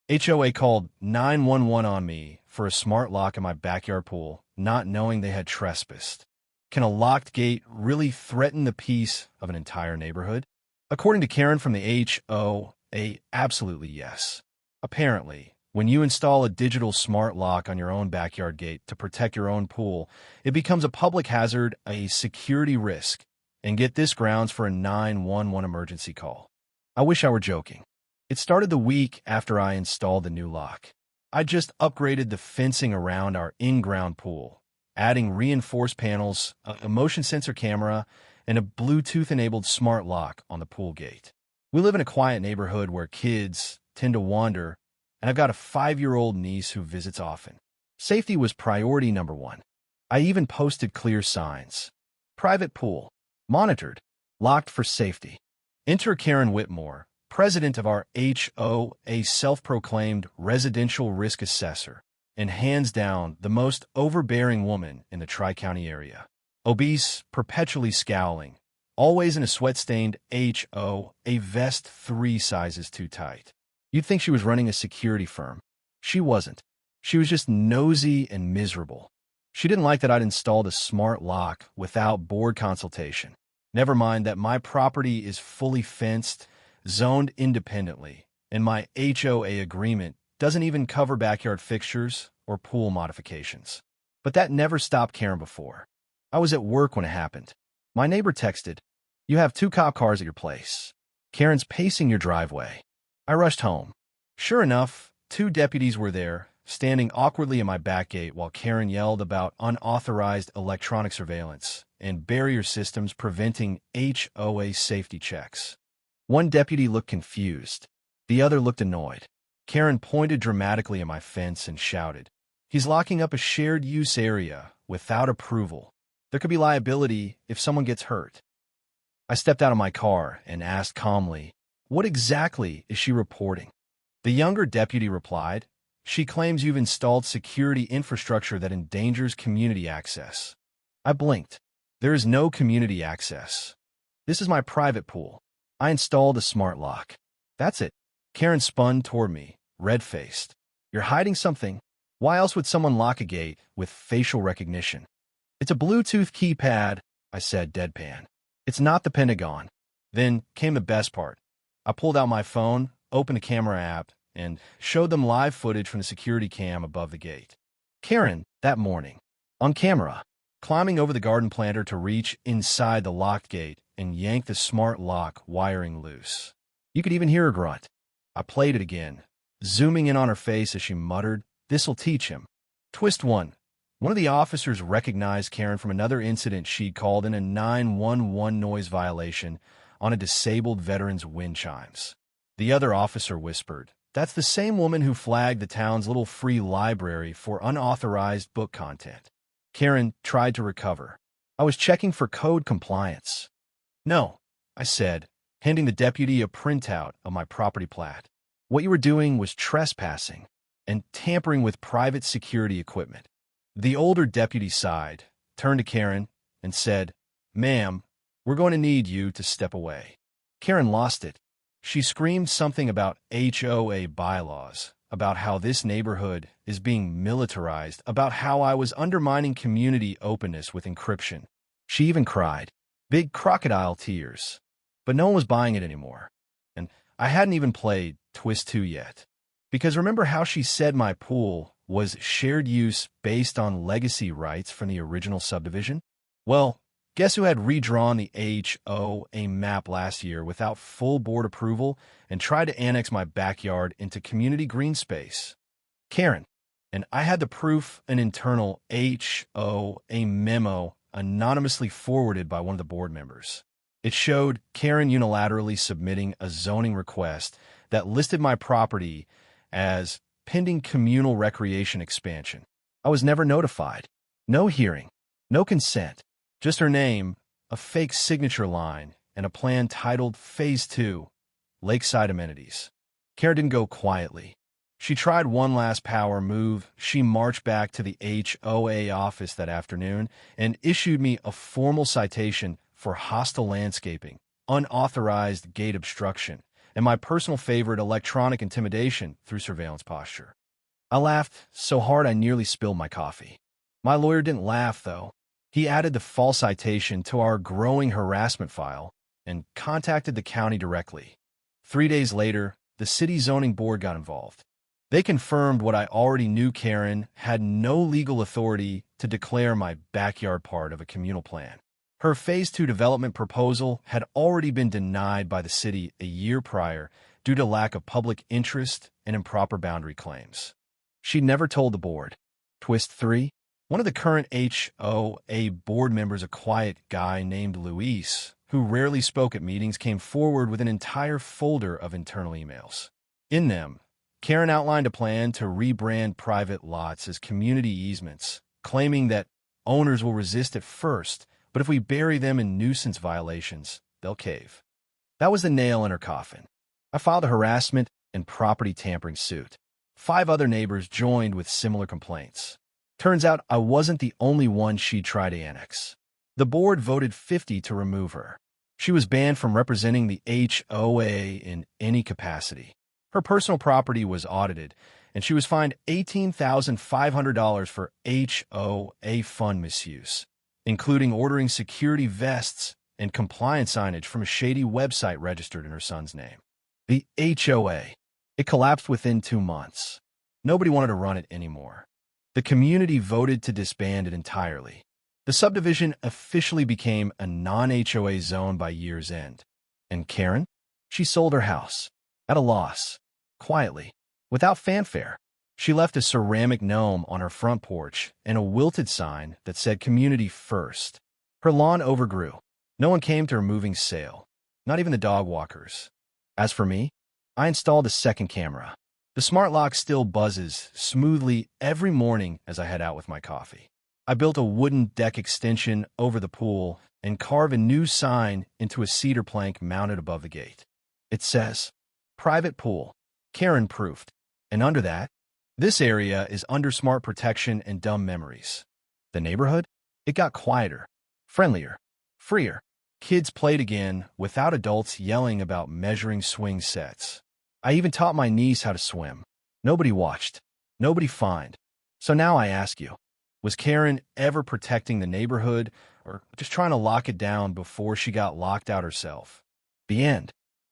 HOA called 911 on me for a smart lock in my backyard pool, not knowing they had trespassed. Can a locked gate really threaten the peace of an entire neighborhood? According to Karen from the HOA, absolutely yes. Apparently, when you install a digital smart lock on your own backyard gate to protect your own pool, it becomes a public hazard, a security risk, and get this, grounds for a 911 emergency call. I wish I were joking. It started the week after I installed the new lock. I just upgraded the fencing around our in-ground pool, adding reinforced panels, a motion sensor camera, and a Bluetooth-enabled smart lock on the pool gate. We live in a quiet neighborhood where kids tend to wander, and I've got a 5-year-old niece who visits often. Safety was priority number one. I even posted clear signs. Private pool. Monitored. Locked for safety. Enter Karen Whitmore, president of our HOA, self-proclaimed residential risk assessor, and hands down the most overbearing woman in the Tri-County area. Obese, perpetually scowling, always in a sweat-stained HOA vest 3 sizes too tight. You'd think she was running a security firm. She wasn't. She was just nosy and miserable. She didn't like that I'd installed a smart lock without board consultation. Never mind that my property is fully fenced, zoned independently, and my HOA agreement doesn't even cover backyard fixtures or pool modifications. But that never stopped Karen before. I was at work when it happened. My neighbor texted, "You have 2 cop cars at your place. Karen's pacing your driveway." I rushed home. Sure enough, 2 deputies were there, standing awkwardly in my back gate while Karen yelled about unauthorized electronic surveillance and barrier systems preventing HOA safety checks. One deputy looked confused. The other looked annoyed. Karen pointed dramatically at my fence and shouted, "He's locking up a shared use area without approval. There could be liability if someone gets hurt." I stepped out of my car and asked calmly, "What exactly is she reporting?" The younger deputy replied, "She claims you've installed security infrastructure that endangers community access." I blinked. There is no community access. This is my private pool. I installed a smart lock. That's it. Karen spun toward me, red-faced. "You're hiding something. Why else would someone lock a gate with facial recognition?" "It's a Bluetooth keypad," I said deadpan. "It's not the Pentagon." Then came the best part. I pulled out my phone, opened a camera app, and showed them live footage from the security cam above the gate. Karen, that morning, on camera, climbing over the garden planter to reach inside the locked gate and yank the smart lock wiring loose. You could even hear her grunt. I played it again, zooming in on her face as she muttered, "This'll teach him." Twist 1. One of the officers recognized Karen from another incident she'd called in, a 911 noise violation on a disabled veteran's wind chimes. The other officer whispered, "That's the same woman who flagged the town's little free library for unauthorized book content." Karen tried to recover. "I was checking for code compliance." "No," I said, handing the deputy a printout of my property plat. "What you were doing was trespassing and tampering with private security equipment." The older deputy sighed, turned to Karen, and said, "Ma'am, we're going to need you to step away." Karen lost it. She screamed something about HOA bylaws, about how this neighborhood is being militarized, about how I was undermining community openness with encryption. She even cried. Big crocodile tears. But no one was buying it anymore. And I hadn't even played Twist 2 yet. Because remember how she said my pool was shared use based on legacy rights from the original subdivision? Well, guess who had redrawn the HOA map last year without full board approval and tried to annex my backyard into community green space? Karen. And I had the proof, an internal HOA memo anonymously forwarded by one of the board members. It showed Karen unilaterally submitting a zoning request that listed my property as pending communal recreation expansion. I was never notified. No hearing. No consent. Just her name, a fake signature line, and a plan titled Phase 2, Lakeside Amenities. Karen didn't go quietly. She tried one last power move. She marched back to the HOA office that afternoon and issued me a formal citation for hostile landscaping, unauthorized gate obstruction, and my personal favorite, electronic intimidation through surveillance posture. I laughed so hard I nearly spilled my coffee. My lawyer didn't laugh, though. He added the false citation to our growing harassment file and contacted the county directly. 3 days later, the city zoning board got involved. They confirmed what I already knew: Karen had no legal authority to declare my backyard part of a communal plan. Her Phase 2 development proposal had already been denied by the city a year prior due to lack of public interest and improper boundary claims. She never told the board. Twist 3. One of the current HOA board members, a quiet guy named Luis, who rarely spoke at meetings, came forward with an entire folder of internal emails. In them, Karen outlined a plan to rebrand private lots as community easements, claiming that owners will resist at first, but if we bury them in nuisance violations, they'll cave. That was the nail in her coffin. I filed a harassment and property tampering suit. 5 other neighbors joined with similar complaints. Turns out I wasn't the only one she'd tried to annex. The board voted 50 to remove her. She was banned from representing the HOA in any capacity. Her personal property was audited, and she was fined $18,500 for HOA fund misuse, including ordering security vests and compliance signage from a shady website registered in her son's name. The HOA. It collapsed within 2 months. Nobody wanted to run it anymore. The community voted to disband it entirely. The subdivision officially became a non-HOA zone by year's end. And Karen? She sold her house. At a loss. Quietly. Without fanfare. She left a ceramic gnome on her front porch and a wilted sign that said "Community First." Her lawn overgrew. No one came to her moving sale. Not even the dog walkers. As for me, I installed a second camera. The smart lock still buzzes smoothly every morning as I head out with my coffee. I built a wooden deck extension over the pool and carved a new sign into a cedar plank mounted above the gate. It says, "Private Pool, Karen Proofed," and under that, "This area is under smart protection and dumb memories." The neighborhood? It got quieter, friendlier, freer. Kids played again without adults yelling about measuring swing sets. I even taught my niece how to swim. Nobody watched. Nobody fined. So now I ask you, was Karen ever protecting the neighborhood or just trying to lock it down before she got locked out herself? The end.